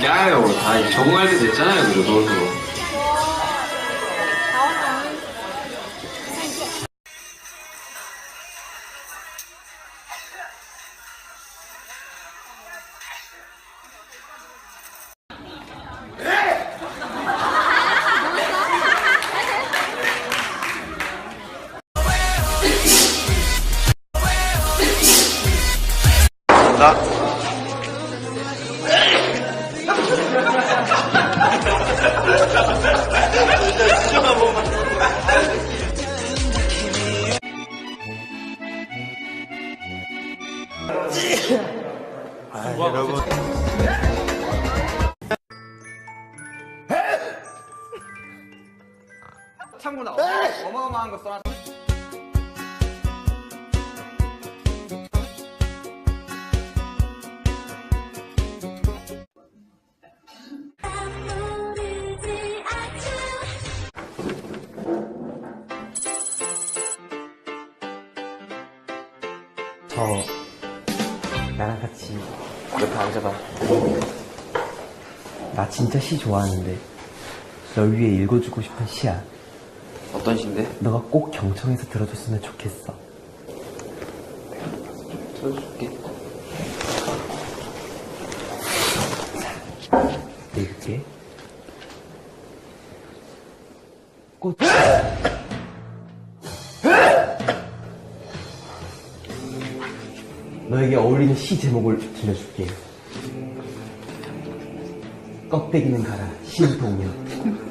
야요. 다 적응할 때 됐잖아요. 그래도. 나? 아, 여러분. 참고나 어마어마한 거 써놨어. 나랑 같이 옆에 앉아봐. 나 진짜 시 좋아하는데 널 위해 읽어주고 싶은 시야. 어떤 시인데? 너가 꼭 경청해서 들어줬으면 좋겠어. 들어줄게. 읽을게. 꽃. 너에게 어울리는 시 제목을 들려줄게. 껍데기는 가라, 신동요.